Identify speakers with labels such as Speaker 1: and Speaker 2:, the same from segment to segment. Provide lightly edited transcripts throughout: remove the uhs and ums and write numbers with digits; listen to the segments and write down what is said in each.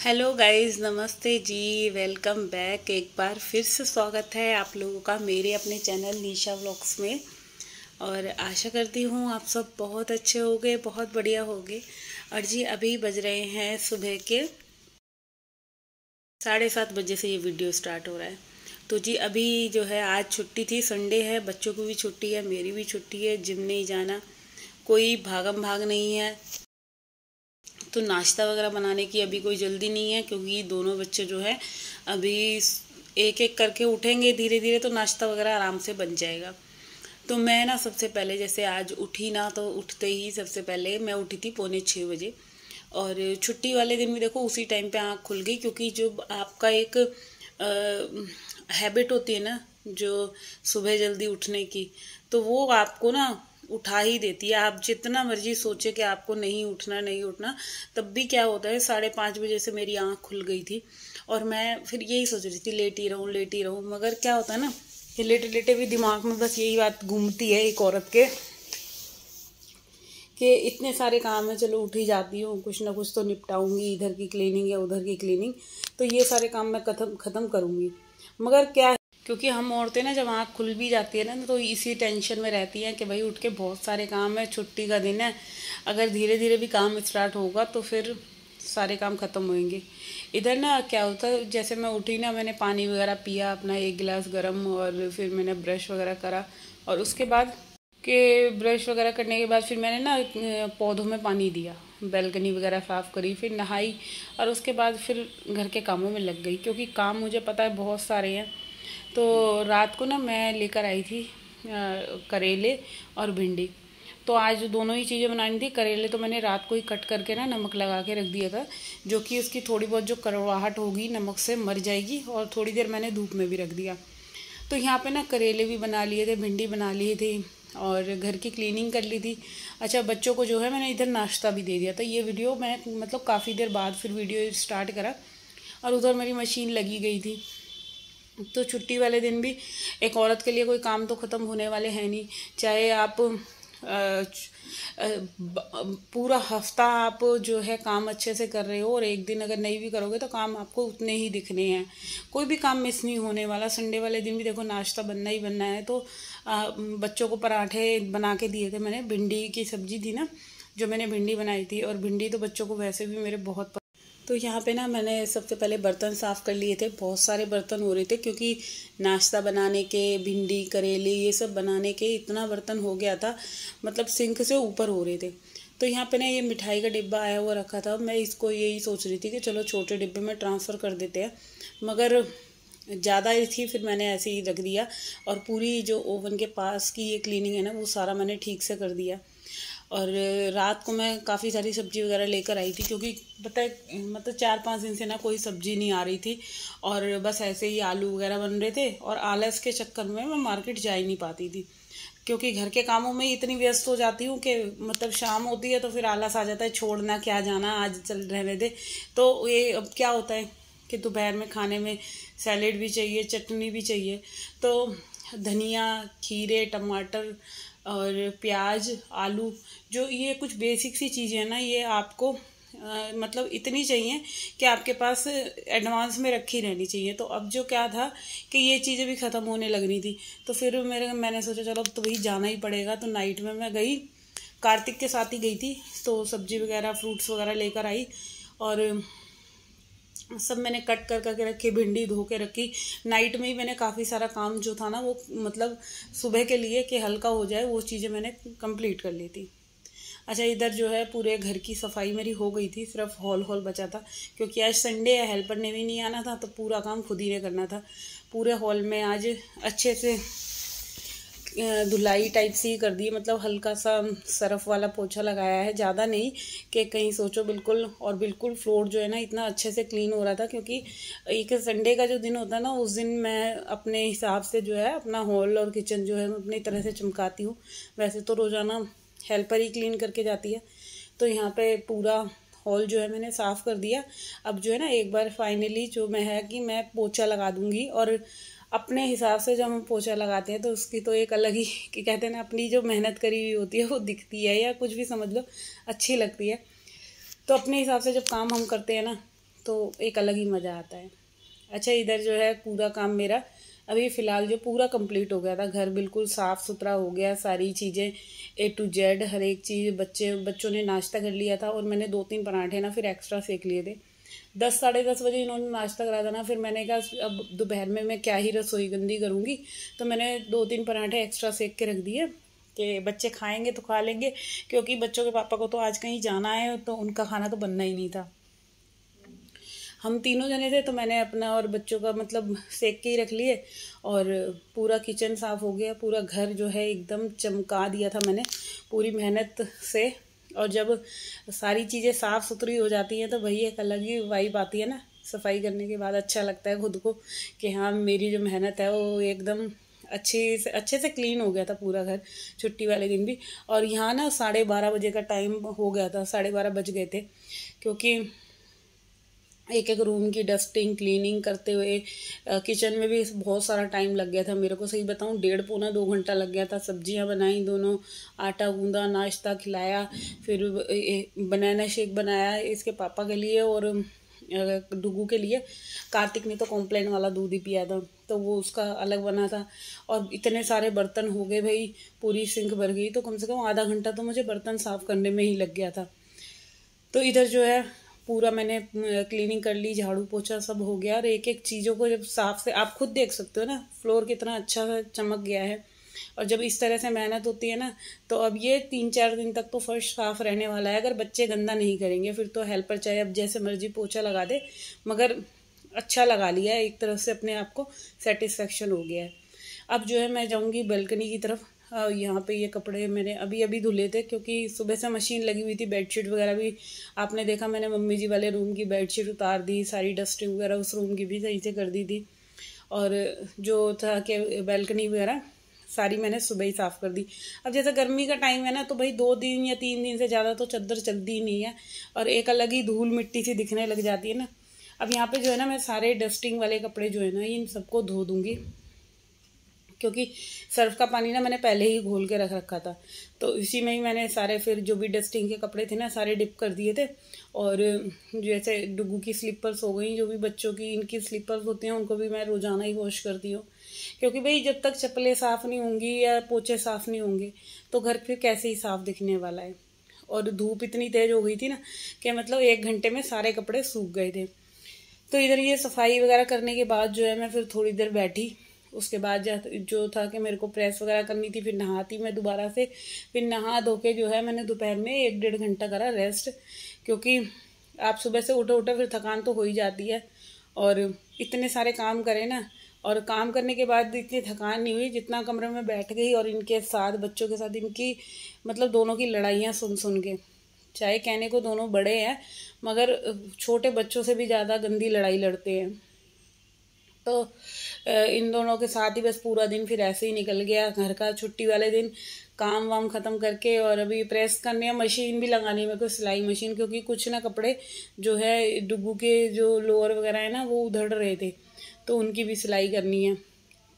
Speaker 1: Hello guys, नमस्ते जी। Welcome back. एक बार फिर से स्वागत है आप लोगों का मेरे अपने चैनल निशा व्लॉग्स में। और आशा करती हूँ आप सब बहुत अच्छे होंगे, बहुत बढ़िया होंगे। और जी अभी बज रहे हैं सुबह के 7:30 बजे से ये वीडियो स्टार्ट हो रहा है। तो जी अभी जो है आज छुट्टी थी, संडे है, बच्चों की भी छुट्टी है, मेरी भी छुट्टी है, जिम नहीं जाना, कोई भागम भाग नहीं है। तो नाश्ता वगैरह बनाने की अभी कोई जल्दी नहीं है, क्योंकि दोनों बच्चे जो है अभी एक एक करके उठेंगे धीरे धीरे, तो नाश्ता वगैरह आराम से बन जाएगा। तो मैं ना सबसे पहले जैसे आज उठी ना, तो उठते ही सबसे पहले मैं उठी थी 5:45 बजे। और छुट्टी वाले दिन भी देखो उसी टाइम पे आँख खुल गई, क्योंकि जो आपका एक हैबिट होती है ना, जो सुबह जल्दी उठने की, तो वो आपको ना उठा ही देती है। आप जितना मर्जी सोचे कि आपको नहीं उठना नहीं उठना, तब भी क्या होता है 5:30 बजे से मेरी आँख खुल गई थी। और मैं फिर यही सोच रही थी लेटी रहूं लेटी रहूं, मगर क्या होता है ना कि लेटे लेटे भी दिमाग में बस यही बात घूमती है एक औरत के, कि इतने सारे काम है, चलो उठ ही जाती हूँ, कुछ ना कुछ तो निपटाऊंगी, इधर की क्लीनिंग या उधर की क्लीनिंग, तो ये सारे काम मैं ख़त्म करूँगी। मगर क्या है, क्योंकि हम औरतें ना जब आँख खुल भी जाती है ना, तो इसी टेंशन में रहती हैं कि भाई उठ के बहुत सारे काम है, छुट्टी का दिन है, अगर धीरे धीरे भी काम स्टार्ट होगा तो फिर सारे काम ख़त्म होंगे। इधर ना क्या होता है, जैसे मैं उठी ना, मैंने पानी वगैरह पिया अपना 1 गिलास गर्म, और फिर मैंने ब्रश वगैरह करा, और उसके बाद के ब्रश वगैरह करने के बाद फिर मैंने ना पौधों में पानी दिया, बैल्कनी वगैरह साफ़ करी, फिर नहाई, और उसके बाद फिर घर के कामों में लग गई, क्योंकि काम मुझे पता है बहुत सारे हैं। तो रात को ना मैं लेकर आई थी करेले और भिंडी। तो आज दोनों ही चीज़ें बनानी थी। करेले तो मैंने रात को ही कट करके ना नमक लगा के रख दिया था, जो कि उसकी थोड़ी बहुत जो कड़वाहट होगी नमक से मर जाएगी, और थोड़ी देर मैंने धूप में भी रख दिया। तो यहाँ पे ना करेले भी बना लिए थे, भिंडी बना लिए थे, और घर की क्लीनिंग कर ली थी। अच्छा, बच्चों को जो है मैंने इधर नाश्ता भी दे दिया था। ये वीडियो मैं मतलब काफ़ी देर बाद फिर वीडियो स्टार्ट करा, और उधर मेरी मशीन लगी गई थी। तो छुट्टी वाले दिन भी एक औरत के लिए कोई काम तो ख़त्म होने वाले हैं नहीं, चाहे आप पूरा हफ्ता आप जो है काम अच्छे से कर रहे हो, और एक दिन अगर नहीं भी करोगे तो काम आपको उतने ही दिखने हैं, कोई भी काम मिस नहीं होने वाला। संडे वाले दिन भी देखो नाश्ता बनना ही बनना है। तो बच्चों को पराठे बना के दिए थे मैंने, भिंडी की सब्जी थी ना, जो मैंने भिंडी बनाई थी, और भिंडी तो बच्चों को वैसे भी मेरे बहुत। तो यहाँ पे ना मैंने सबसे पहले बर्तन साफ़ कर लिए थे, बहुत सारे बर्तन हो रहे थे, क्योंकि नाश्ता बनाने के, भिंडी करेले ये सब बनाने के इतना बर्तन हो गया था, मतलब सिंक से ऊपर हो रहे थे। तो यहाँ पे ना ये मिठाई का डिब्बा आया हुआ रखा था, मैं इसको यही सोच रही थी कि चलो छोटे डिब्बे में ट्रांसफ़र कर देते हैं, मगर ज़्यादा ही थी, फिर मैंने ऐसे ही रख दिया। और पूरी जो ओवन के पास की ये क्लीनिंग है ना, वो सारा मैंने ठीक से कर दिया। और रात को मैं काफ़ी सारी सब्ज़ी वगैरह लेकर आई थी, क्योंकि पता है मतलब 4-5 दिन से ना कोई सब्ज़ी नहीं आ रही थी, और बस ऐसे ही आलू वगैरह बन रहे थे, और आलस के चक्कर में मैं मार्केट जा ही नहीं पाती थी, क्योंकि घर के कामों में इतनी व्यस्त हो जाती हूँ कि मतलब शाम होती है तो फिर आलस आ जाता है, छोड़ना क्या जाना, आज चल रहने दे। तो ये अब क्या होता है कि दोपहर में खाने में सैलेड भी चाहिए, चटनी भी चाहिए, तो धनिया, खीरे, टमाटर और प्याज, आलू, जो ये कुछ बेसिक सी चीज़ें हैं ना, ये आपको मतलब इतनी चाहिए कि आपके पास एडवांस में रखी रहनी चाहिए। तो अब जो क्या था कि ये चीज़ें भी ख़त्म होने लगनी थी, तो फिर मैंने सोचा चलो अब तो वही जाना ही पड़ेगा। तो नाइट में मैं गई, कार्तिक के साथ ही गई थी, तो सब्ज़ी वगैरह फ्रूट्स वगैरह लेकर आई, और सब मैंने कट कर करके रखी, भिंडी धो के रखी। नाइट में ही मैंने काफ़ी सारा काम जो था ना, वो मतलब सुबह के लिए कि हल्का हो जाए, वो चीज़ें मैंने कंप्लीट कर ली थी। अच्छा, इधर जो है पूरे घर की सफाई मेरी हो गई थी, सिर्फ हॉल बचा था, क्योंकि आज संडे है, हेल्पर ने भी नहीं आना था, तो पूरा काम खुद ही ने करना था। पूरे हॉल में आज अच्छे से धुलाई टाइप सी कर दी, मतलब हल्का सा सरफ वाला पोछा लगाया है, ज़्यादा नहीं कि कहीं सोचो बिल्कुल। और बिल्कुल फ्लोर जो है ना इतना अच्छे से क्लीन हो रहा था, क्योंकि एक संडे का जो दिन होता है ना, उस दिन मैं अपने हिसाब से जो है अपना हॉल और किचन जो है मैं अपनी तरह से चमकाती हूँ। वैसे तो रोज़ाना हेल्पर ही क्लीन करके जाती है। तो यहाँ पे पूरा हॉल जो है मैंने साफ़ कर दिया। अब जो है ना एक बार फाइनली जो मैं है कि मैं पोछा लगा दूँगी, और अपने हिसाब से जब हम पोछा लगाते हैं तो उसकी तो एक अलग ही कि कहते हैं ना, अपनी जो मेहनत करी हुई होती है वो दिखती है, या कुछ भी समझ लो अच्छी लगती है। तो अपने हिसाब से जब काम हम करते हैं ना, तो एक अलग ही मज़ा आता है। अच्छा, इधर जो है पूरा काम मेरा अभी फ़िलहाल जो पूरा कंप्लीट हो गया था। घर बिल्कुल साफ़ सुथरा हो गया, सारी चीज़ें A to Z हर एक चीज़। बच्चों ने नाश्ता कर लिया था और मैंने 2-3 पराठे ना फिर एक्स्ट्रा सेक लिए थे। 10 साढ़े 10 बजे इन्होंने नाश्ता करा था ना, फिर मैंने कहा अब दोपहर में मैं क्या ही रसोई गंदी करूँगी, तो मैंने 2-3 पराठे एक्स्ट्रा सेक के रख दिए कि बच्चे खाएंगे तो खा लेंगे, क्योंकि बच्चों के पापा को तो आज कहीं जाना है तो उनका खाना तो बनना ही नहीं था। हम तीनों जने थे तो मैंने अपना और बच्चों का मतलब सेक के ही रख लिए। और पूरा किचन साफ़ हो गया, पूरा घर जो है एकदम चमका दिया था मैंने पूरी मेहनत से। और जब सारी चीज़ें साफ़ सुथरी हो जाती हैं तो वही एक अलग ही वाइब आती है ना, सफाई करने के बाद अच्छा लगता है खुद को कि हाँ मेरी जो मेहनत है वो एकदम अच्छे से क्लीन हो गया था पूरा घर, छुट्टी वाले दिन भी। और यहाँ ना 12:30 बजे का टाइम हो गया था, 12:30 बज गए थे, क्योंकि एक एक रूम की डस्टिंग क्लीनिंग करते हुए किचन में भी बहुत सारा टाइम लग गया था मेरे को। सही बताऊं 1.5-2 घंटा लग गया था। सब्जियां बनाई दोनों, आटा गूंदा, नाश्ता खिलाया, फिर बनाना शेक बनाया इसके पापा के लिए और डुगू के लिए। कार्तिक ने तो कॉम्प्लेन वाला दूध ही पिया था तो वो उसका अलग बना था। और इतने सारे बर्तन हो गए भाई, पूरी सिंक भर गई, तो कम से कम आधा घंटा तो मुझे बर्तन साफ़ करने में ही लग गया था। तो इधर जो है पूरा मैंने क्लीनिंग कर ली, झाड़ू पोछा सब हो गया। और एक एक चीज़ों को जब साफ से आप खुद देख सकते हो ना, फ्लोर कितना अच्छा चमक गया है। और जब इस तरह से मेहनत होती है ना, तो अब ये 3-4 दिन तक तो फर्श साफ रहने वाला है। अगर बच्चे गंदा नहीं करेंगे फिर तो हेल्पर चाहे अब जैसे मर्जी पोछा लगा दे, मगर अच्छा लगा लिया है, एक तरफ से अपने आप को सेटिस्फेक्शन हो गया है। अब जो है मैं जाऊँगी बालकनी की तरफ। यहाँ पे ये कपड़े मैंने अभी अभी धुले थे, क्योंकि सुबह से मशीन लगी हुई थी। बेडशीट वगैरह भी आपने देखा, मैंने मम्मी जी वाले रूम की बेडशीट उतार दी, सारी डस्टिंग वगैरह उस रूम की भी सही से कर दी थी। और जो था कि बालकनी वगैरह सारी मैंने सुबह ही साफ़ कर दी। अब जैसे गर्मी का टाइम है ना, तो भाई 2 दिन या 3 दिन से ज़्यादा तो चद्दर चलती ही नहीं है और एक अलग ही धूल मिट्टी सी दिखने लग जाती है ना। अब यहाँ पे जो है ना, मैं सारे डस्टिंग वाले कपड़े जो है ना इन सबको धो दूँगी, क्योंकि सर्फ का पानी ना मैंने पहले ही घोल के रख रखा था। तो इसी में ही मैंने सारे फिर जो भी डस्टिंग के कपड़े थे ना सारे डिप कर दिए थे। और जैसे डुगू की स्लीपर्स हो गई, जो भी बच्चों की इनकी स्लीपर्स होती हैं उनको भी मैं रोज़ाना ही वॉश करती हूँ, क्योंकि भाई जब तक चप्पलें साफ़ नहीं होंगी या पोछे साफ़ नहीं होंगे तो घर फिर कैसे ही साफ़ दिखने वाला है। और धूप इतनी तेज़ हो गई थी ना कि मतलब 1 घंटे में सारे कपड़े सूख गए थे। तो इधर ये सफाई वगैरह करने के बाद जो है मैं फिर थोड़ी देर बैठी। उसके बाद जो था कि मेरे को प्रेस वगैरह करनी थी, फिर नहाती मैं दोबारा से। फिर नहा धो के जो है मैंने दोपहर में 1-1.5 घंटा करा रेस्ट, क्योंकि आप सुबह से उठो फिर थकान तो हो ही जाती है। और इतने सारे काम करे ना, और काम करने के बाद इतनी थकान नहीं हुई जितना कमरे में बैठ गई और इनके साथ बच्चों के साथ इनकी मतलब दोनों की लड़ाइयाँ सुन सुन के। चाहे कहने को दोनों बड़े हैं, मगर छोटे बच्चों से भी ज़्यादा गंदी लड़ाई लड़ते हैं। तो इन दोनों के साथ ही बस पूरा दिन फिर ऐसे ही निकल गया घर का। छुट्टी वाले दिन काम वाम ख़त्म करके और अभी प्रेस करने, मशीन भी लगानी है मेरे को, सिलाई मशीन, क्योंकि कुछ ना कपड़े जो है डुगू के जो लोअर वगैरह है ना वो उधड़ रहे थे, तो उनकी भी सिलाई करनी है।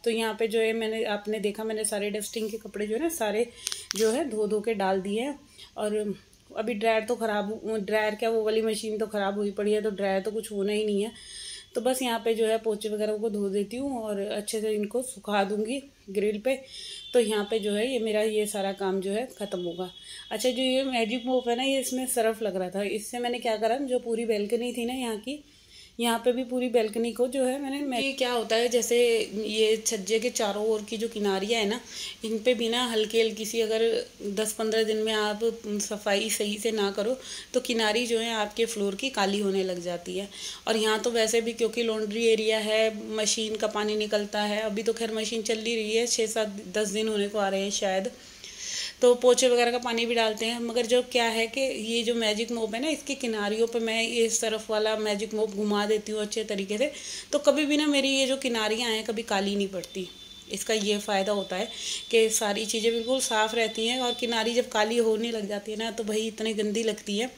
Speaker 1: तो यहाँ पे जो है आपने देखा मैंने सारे डस्टिंग के कपड़े जो है ना सारे जो है धो धो के डाल दिए हैं। और अभी ड्रायर क्या वो वाली मशीन तो ख़राब हुई पड़ी है, तो ड्रायर तो कुछ होना ही नहीं है। तो बस यहाँ पे जो है पोचे वगैरह को धो देती हूँ और अच्छे से इनको सुखा दूँगी ग्रिल पे। तो यहाँ पे जो है ये मेरा ये सारा काम जो है ख़त्म होगा। अच्छा, जो ये मैजिक मोप है ना, ये इसमें सरफ लग रहा था। इससे मैंने क्या करा, जो पूरी बैल्कनी थी ना यहाँ पे भी पूरी बैल्कनी को जो है ये क्या होता है, जैसे ये छज्जे के चारों ओर की जो किनारियाँ है ना, इन पे भी ना हल्की हल्की सी अगर 10-15 दिन में आप सफाई सही से ना करो तो किनारी जो है आपके फ्लोर की काली होने लग जाती है। और यहाँ तो वैसे भी क्योंकि लॉन्ड्री एरिया है, मशीन का पानी निकलता है। अभी तो खैर मशीन चल ही रही है, 6-7-10 दिन होने को आ रहे हैं शायद, तो पोछे वगैरह का पानी भी डालते हैं। मगर जो क्या है कि ये जो मैजिक मोप है ना, इसकी किनारियों पे मैं इस तरफ वाला मैजिक मोप घुमा देती हूँ अच्छे तरीके से, तो कभी भी ना मेरी ये जो किनारियाँ हैं कभी काली नहीं पड़ती। इसका ये फ़ायदा होता है कि सारी चीज़ें बिल्कुल साफ़ रहती हैं। और किनारी जब काली होने लग जाती है ना, तो भाई इतनी गंदी लगती है,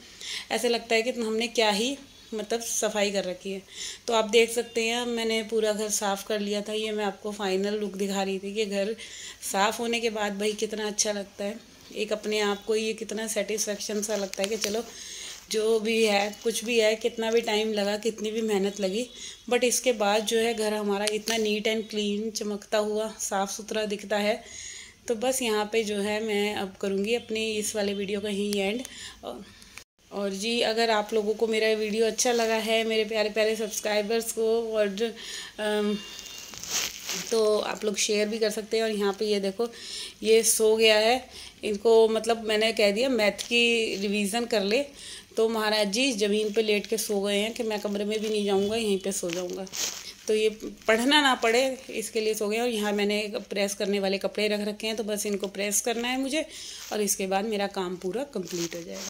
Speaker 1: ऐसे लगता है कि हमने क्या ही मतलब सफाई कर रखी है। तो आप देख सकते हैं मैंने पूरा घर साफ़ कर लिया था। ये मैं आपको फाइनल लुक दिखा रही थी कि घर साफ़ होने के बाद भाई कितना अच्छा लगता है, एक अपने आप को ये कितना सेटिस्फेक्शन सा लगता है कि चलो जो भी है, कुछ भी है, कितना भी टाइम लगा, कितनी भी मेहनत लगी, बट इसके बाद जो है घर हमारा इतना नीट एंड क्लीन, चमकता हुआ, साफ़ सुथरा दिखता है। तो बस यहाँ पे जो है मैं अब करूँगी अपनी इस वाले वीडियो का ही एंड। और जी, अगर आप लोगों को मेरा वीडियो अच्छा लगा है, मेरे प्यारे प्यारे सब्सक्राइबर्स को, और तो आप लोग शेयर भी कर सकते हैं। और यहाँ पे ये देखो, ये सो गया है, इनको मतलब मैंने कह दिया मैथ की रिवीज़न कर ले, तो महाराज जी ज़मीन पे लेट के सो गए हैं कि मैं कमरे में भी नहीं जाऊँगा, यहीं पे सो जाऊँगा। तो ये पढ़ना ना पड़े इसके लिए सो गए। और यहाँ मैंने प्रेस करने वाले कपड़े रख रखे हैं, तो बस इनको प्रेस करना है मुझे, और इसके बाद मेरा काम पूरा कंप्लीट हो जाएगा।